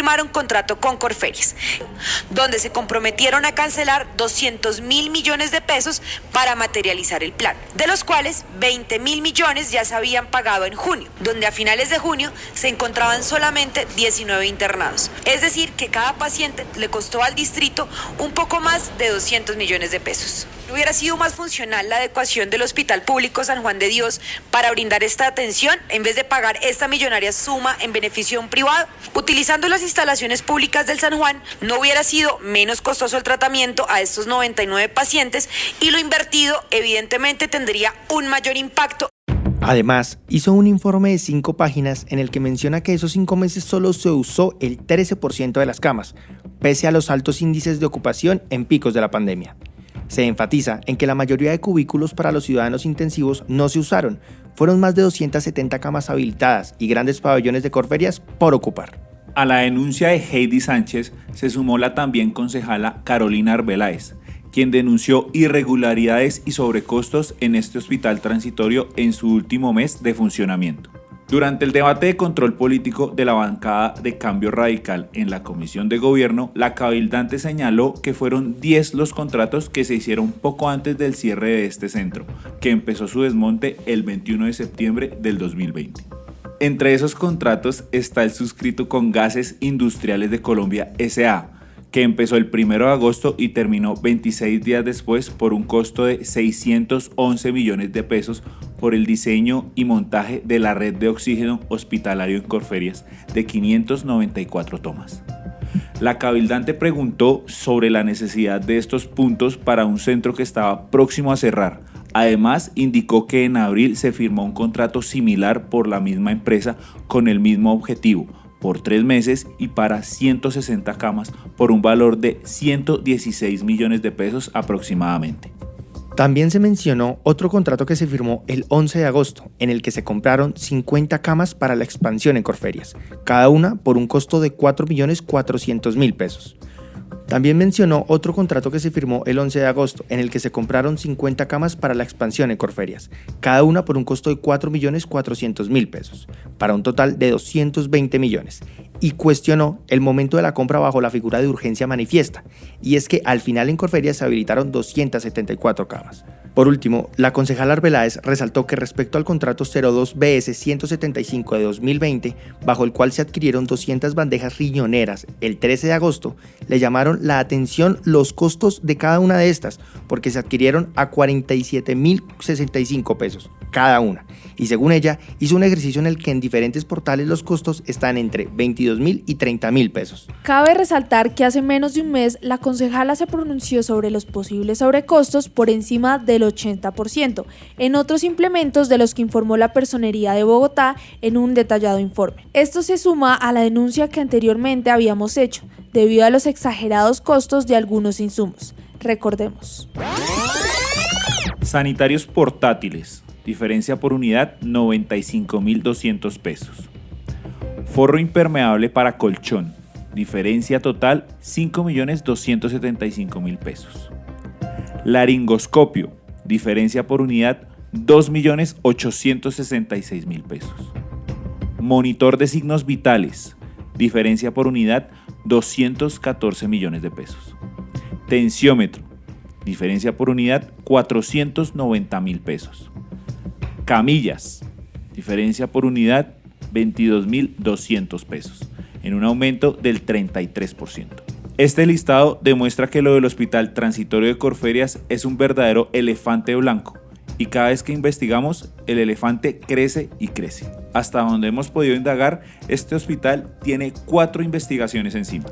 firmaron contrato con Corferias, donde se comprometieron a cancelar 200.000 millones de pesos para materializar el plan, de los cuales 20.000 millones ya se habían pagado en junio, donde a finales de junio se encontraban solamente 19 internados. Es decir, que cada paciente le costó al distrito un poco más de 200 millones de pesos. ¿Hubiera sido más funcional la adecuación del Hospital Público San Juan de Dios para brindar esta atención en vez de pagar esta millonaria suma en beneficio de un privado? Utilizando las instalaciones públicas del San Juan, no hubiera sido menos costoso el tratamiento a estos 99 pacientes y lo invertido evidentemente tendría un mayor impacto. Además, hizo un informe de 5 páginas en el que menciona que esos 5 meses solo se usó el 13% de las camas, pese a los altos índices de ocupación en picos de la pandemia. Se enfatiza en que la mayoría de cubículos para los ciudadanos intensivos no se usaron. Fueron más de 270 camas habilitadas y grandes pabellones de Corferias por ocupar. A la denuncia de Heidi Sánchez se sumó la también concejala Carolina Arbeláez, quien denunció irregularidades y sobrecostos en este hospital transitorio en su último mes de funcionamiento. Durante el debate de control político de la bancada de Cambio Radical en la Comisión de Gobierno, la cabildante señaló que fueron 10 los contratos que se hicieron poco antes del cierre de este centro, que empezó su desmonte el 21 de septiembre del 2020. Entre esos contratos está el suscrito con Gases Industriales de Colombia S.A., que empezó el 1 de agosto y terminó 26 días después por un costo de 611 millones de pesos por el diseño y montaje de la red de oxígeno hospitalario en Corferias de 594 tomas. La cabildante preguntó sobre la necesidad de estos puntos para un centro que estaba próximo a cerrar. Además, indicó que en abril se firmó un contrato similar por la misma empresa con el mismo objetivo, por 3 meses y para 160 camas por un valor de 116 millones de pesos aproximadamente. También se mencionó otro contrato que se firmó el 11 de agosto, en el que se compraron 50 camas para la expansión en Corferias, cada una por un costo de 4.400.000 pesos. También mencionó otro contrato que se firmó el 11 de agosto, en el que se compraron 50 camas para la expansión en Corferias, cada una por un costo de 4.400.000 pesos, para un total de 220 millones, y cuestionó el momento de la compra bajo la figura de urgencia manifiesta, y es que al final en Corferias se habilitaron 274 camas. Por último, la concejala Arbeláez resaltó que respecto al contrato 02BS 175 de 2020, bajo el cual se adquirieron 200 bandejas riñoneras el 13 de agosto, le llamaron la atención los costos de cada una de estas, porque se adquirieron a 47.065 pesos cada una, y según ella, hizo un ejercicio en el que en diferentes portales los costos están entre 22.000 y 30.000 pesos. Cabe resaltar que hace menos de un mes la concejala se pronunció sobre los posibles sobrecostos por encima del 80% en otros implementos de los que informó la Personería de Bogotá en un detallado informe. Esto se suma a la denuncia que anteriormente habíamos hecho, debido a los exagerados costos de algunos insumos. Recordemos. Sanitarios portátiles, diferencia por unidad 95.200 pesos. Forro impermeable para colchón, diferencia total 5.275.000 pesos. Laringoscopio, diferencia por unidad 2.866.000 pesos. Monitor de signos vitales, diferencia por unidad 214 millones de pesos. Tensiómetro, diferencia por unidad 490.000 pesos. Camillas, diferencia por unidad 22.200 pesos, en un aumento del 33%. Este listado demuestra que lo del Hospital Transitorio de Corferias es un verdadero elefante blanco, y cada vez que investigamos, el elefante crece y crece. Hasta donde hemos podido indagar, este hospital tiene 4 investigaciones encima.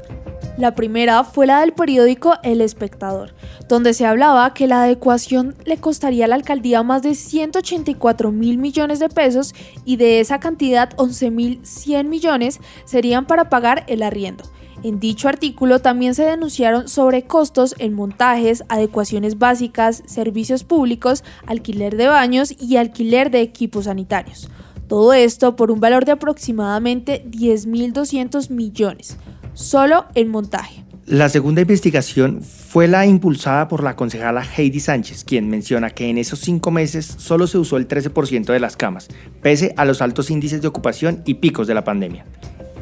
La primera fue la del periódico El Espectador, donde se hablaba que la adecuación le costaría a la alcaldía más de 184.000 millones de pesos y de esa cantidad 11.100 millones serían para pagar el arriendo. En dicho artículo también se denunciaron sobrecostos en montajes, adecuaciones básicas, servicios públicos, alquiler de baños y alquiler de equipos sanitarios. Todo esto por un valor de aproximadamente 10.200 millones. Solo en montaje. La segunda investigación fue la impulsada por la concejala Heidi Sánchez, quien menciona que en esos 5 meses solo se usó el 13% de las camas, pese a los altos índices de ocupación y picos de la pandemia.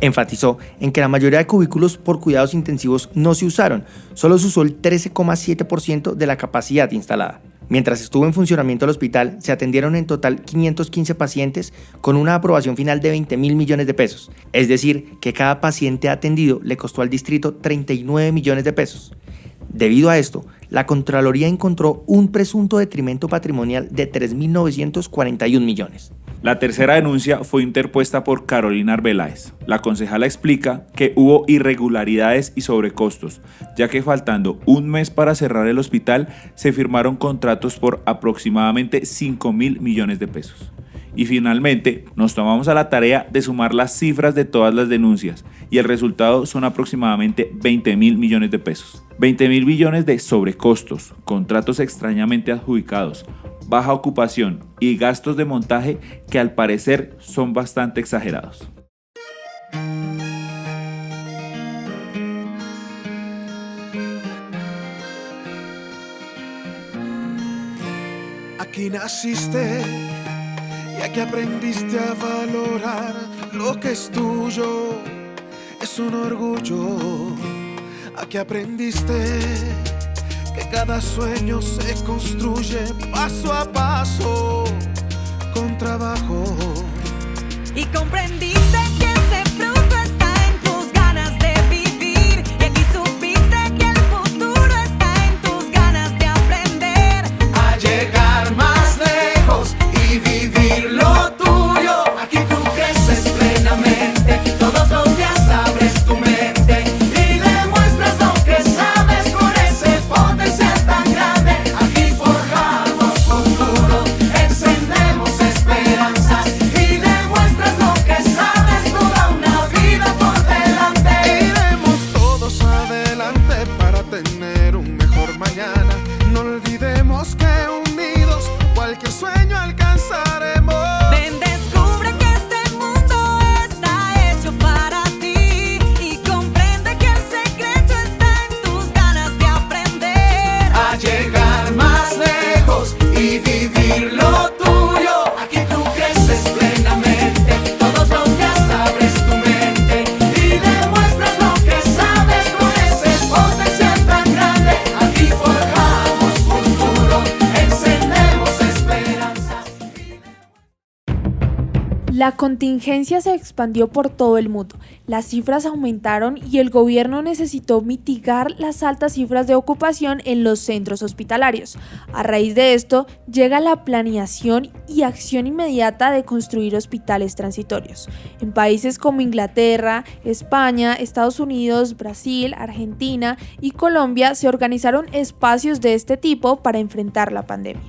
Enfatizó en que la mayoría de cubículos por cuidados intensivos no se usaron, solo se usó el 13,7% de la capacidad instalada. Mientras estuvo en funcionamiento el hospital, se atendieron en total 515 pacientes con una aprobación final de 20.000 millones de pesos. Es decir, que cada paciente atendido le costó al distrito 39 millones de pesos. Debido a esto, la Contraloría encontró un presunto detrimento patrimonial de 3.941 millones. La tercera denuncia fue interpuesta por Carolina Arbeláez. La concejala explica que hubo irregularidades y sobrecostos, ya que faltando un mes para cerrar el hospital, se firmaron contratos por aproximadamente 5.000 millones de pesos. Y finalmente, nos tomamos a la tarea de sumar las cifras de todas las denuncias, y el resultado son aproximadamente 20.000 millones de pesos. 20.000 millones de sobrecostos, contratos extrañamente adjudicados, baja ocupación y gastos de montaje que al parecer son bastante exagerados. Aquí naciste y aquí aprendiste a valorar lo que es tuyo, es un orgullo. Aquí aprendiste que cada sueño se construye paso a paso, con trabajo. Y comprendiste que ese fruto está en tus ganas de vivir. Y aquí supiste que el futuro está en tus ganas de aprender A llegar más lejos y vivir lo tuyo. Aquí tú creces plenamente, todos los días abres tu mente y demuestras lo que sabes con ese potencial tan grande. Aquí forjamos futuro, encendemos esperanzas y demuestras lo que sabes, toda una vida por delante. Iremos todos adelante para tener un mejor mañana. No olvidemos que unidos cualquier sueño alcanzaremos. Ven, descubre que este mundo está hecho para ti y comprende que el secreto está en tus ganas de aprender A llegar más lejos y vivir lo tuyo. Aquí tú creces plenamente, todos los días abres tu mente y demuestras lo que sabes con ese potencial tan grande. Aquí forjamos futuro, encendemos esperanzas. La contingencia se expandió por todo el mundo, las cifras aumentaron y el gobierno necesitó mitigar las altas cifras de ocupación en los centros hospitalarios. A raíz de esto, llega la planeación y acción inmediata de construir hospitales transitorios. En países como Inglaterra, España, Estados Unidos, Brasil, Argentina y Colombia se organizaron espacios de este tipo para enfrentar la pandemia.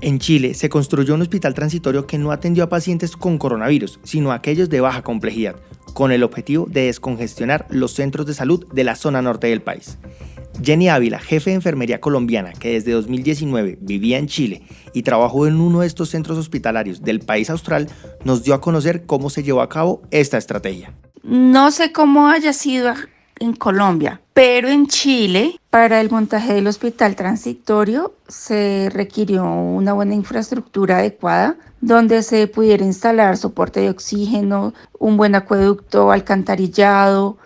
En Chile se construyó un hospital transitorio que no atendió a pacientes con coronavirus, sino a aquellos de baja complejidad, con el objetivo de descongestionar los centros de salud de la zona norte del país. Jenny Ávila, jefe de enfermería colombiana que desde 2019 vivía en Chile y trabajó en uno de estos centros hospitalarios del país austral, nos dio a conocer cómo se llevó a cabo esta estrategia. No sé cómo haya sido en Colombia, pero en Chile, para el montaje del hospital transitorio, se requirió una buena infraestructura adecuada, donde se pudiera instalar soporte de oxígeno, un buen acueducto, alcantarillado,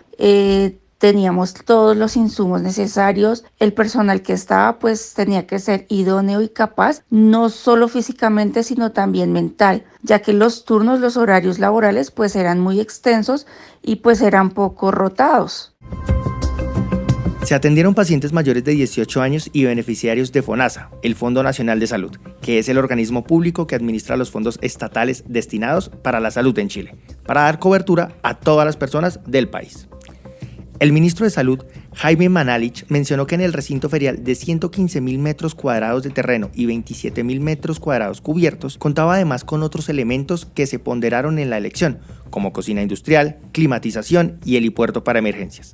teníamos todos los insumos necesarios. El personal que estaba pues tenía que ser idóneo y capaz, no solo físicamente sino también mental, ya que los turnos, los horarios laborales pues eran muy extensos y pues eran poco rotados. Se atendieron pacientes mayores de 18 años y beneficiarios de FONASA, el Fondo Nacional de Salud, que es el organismo público que administra los fondos estatales destinados para la salud en Chile, para dar cobertura a todas las personas del país. El ministro de Salud, Jaime Manalich, mencionó que en el recinto ferial de 115.000 metros cuadrados de terreno y 27.000 metros cuadrados cubiertos, contaba además con otros elementos que se ponderaron en la elección, como cocina industrial, climatización y helipuerto para emergencias.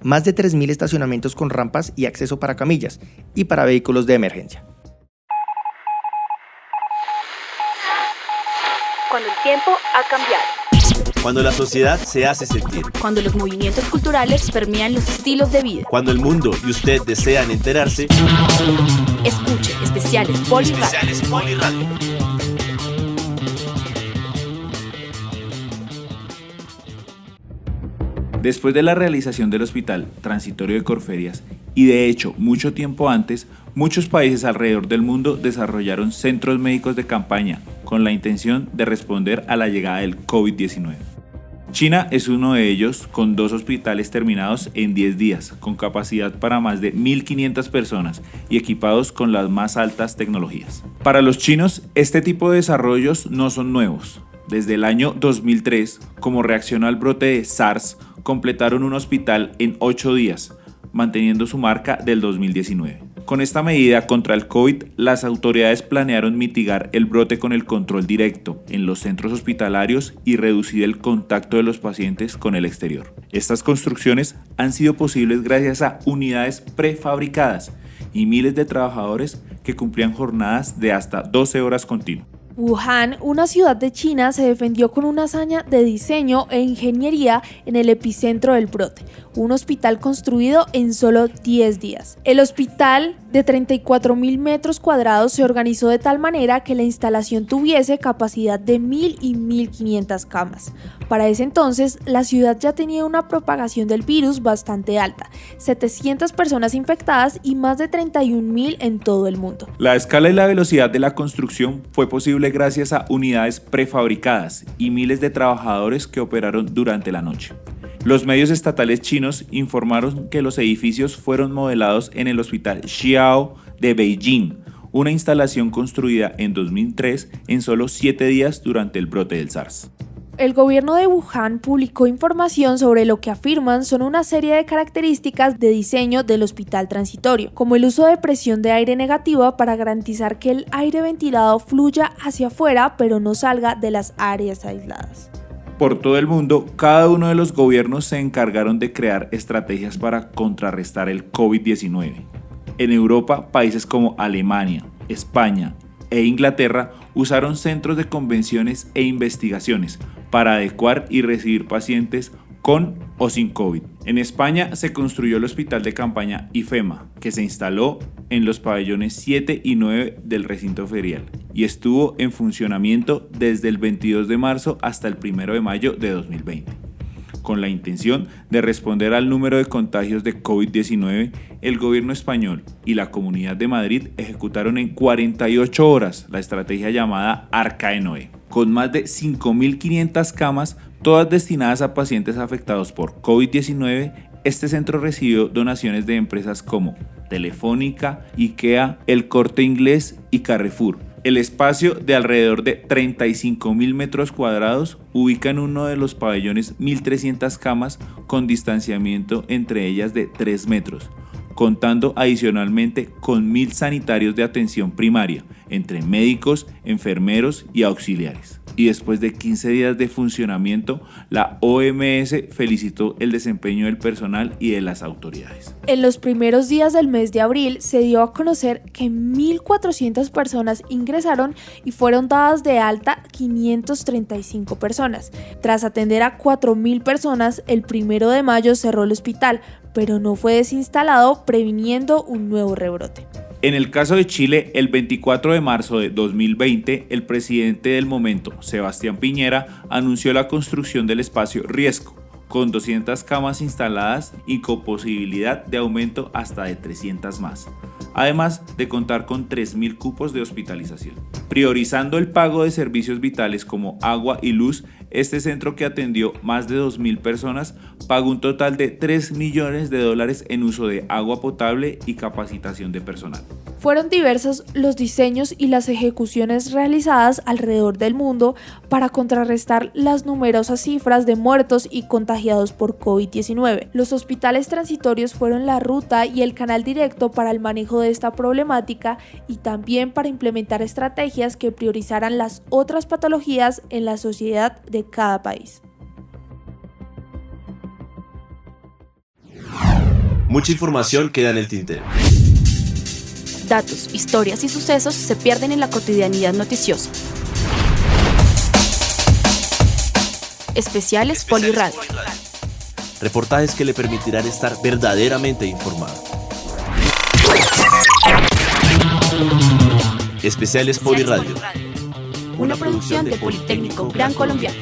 Más de 3.000 estacionamientos con rampas y acceso para camillas y para vehículos de emergencia. Cuando el tiempo ha cambiado. Cuando la sociedad se hace sentir. Cuando los movimientos culturales permean los estilos de vida. Cuando el mundo y usted desean enterarse. Escuche Especiales Poli Radio. Especiales Poli Radio. Después de la realización del Hospital Transitorio de Corferias, y de hecho mucho tiempo antes, muchos países alrededor del mundo desarrollaron centros médicos de campaña con la intención de responder a la llegada del COVID-19. China es uno de ellos, con 2 hospitales terminados en 10 días, con capacidad para más de 1.500 personas y equipados con las más altas tecnologías. Para los chinos, este tipo de desarrollos no son nuevos. Desde el año 2003, como reacción al brote de SARS, completaron un hospital en 8 días, manteniendo su marca del 2019. Con esta medida contra el COVID, las autoridades planearon mitigar el brote con el control directo en los centros hospitalarios y reducir el contacto de los pacientes con el exterior. Estas construcciones han sido posibles gracias a unidades prefabricadas y miles de trabajadores que cumplían jornadas de hasta 12 horas continuas. Wuhan, una ciudad de China, se defendió con una hazaña de diseño e ingeniería en el epicentro del brote, un hospital construido en solo 10 días. El hospital, de 34.000 metros cuadrados, se organizó de tal manera que la instalación tuviese capacidad de 1.000 y 1.500 camas. Para ese entonces, la ciudad ya tenía una propagación del virus bastante alta, 700 personas infectadas y más de 31.000 en todo el mundo. La escala y la velocidad de la construcción fue posible gracias a unidades prefabricadas y miles de trabajadores que operaron durante la noche. Los medios estatales chinos informaron que los edificios fueron modelados en el Hospital Xiao de Beijing, una instalación construida en 2003 en solo 7 días durante el brote del SARS. El gobierno de Wuhan publicó información sobre lo que afirman son una serie de características de diseño del hospital transitorio, como el uso de presión de aire negativa para garantizar que el aire ventilado fluya hacia afuera pero no salga de las áreas aisladas. Por todo el mundo, cada uno de los gobiernos se encargaron de crear estrategias para contrarrestar el COVID-19. En Europa, países como Alemania, España e Inglaterra usaron centros de convenciones e investigaciones para adecuar y recibir pacientes con o sin COVID. En España se construyó el hospital de campaña IFEMA, que se instaló en los pabellones 7 y 9 del recinto ferial y estuvo en funcionamiento desde el 22 de marzo hasta el 1 de mayo de 2020. Con la intención de responder al número de contagios de COVID-19, el gobierno español y la Comunidad de Madrid ejecutaron en 48 horas la estrategia llamada Arca de Noé, con más de 5.500 camas, todas destinadas a pacientes afectados por COVID-19. Este centro recibió donaciones de empresas como Telefónica, IKEA, El Corte Inglés y Carrefour. El espacio, de alrededor de 35.000 metros cuadrados, ubica en uno de los pabellones 1.300 camas con distanciamiento entre ellas de 3 metros, contando adicionalmente con 1.000 sanitarios de atención primaria, entre médicos, enfermeros y auxiliares. Y después de 15 días de funcionamiento, la OMS felicitó el desempeño del personal y de las autoridades. En los primeros días del mes de abril se dio a conocer que 1.400 personas ingresaron y fueron dadas de alta 535 personas. Tras atender a 4.000 personas, el 1 de mayo cerró el hospital, pero no fue desinstalado, previniendo un nuevo rebrote. En el caso de Chile, el 24 de marzo de 2020, el presidente del momento, Sebastián Piñera, anunció la construcción del espacio Riesco, con 200 camas instaladas y con posibilidad de aumento hasta de 300 más, además de contar con 3.000 cupos de hospitalización. Priorizando el pago de servicios vitales como agua y luz, este centro, que atendió más de 2.000 personas, pagó un total de $3 millones en uso de agua potable y capacitación de personal. Fueron diversos los diseños y las ejecuciones realizadas alrededor del mundo para contrarrestar las numerosas cifras de muertos y contagiados por COVID-19. Los hospitales transitorios fueron la ruta y el canal directo para el manejo de esta problemática y también para implementar estrategias que priorizaran las otras patologías en la sociedad de cada país. Mucha información queda en el tintero. Datos, historias y sucesos se pierden en la cotidianidad noticiosa. Especiales Poliradio. Reportajes que le permitirán estar verdaderamente informado. Especiales Poliradio. Una producción de Politécnico Gran Colombiano.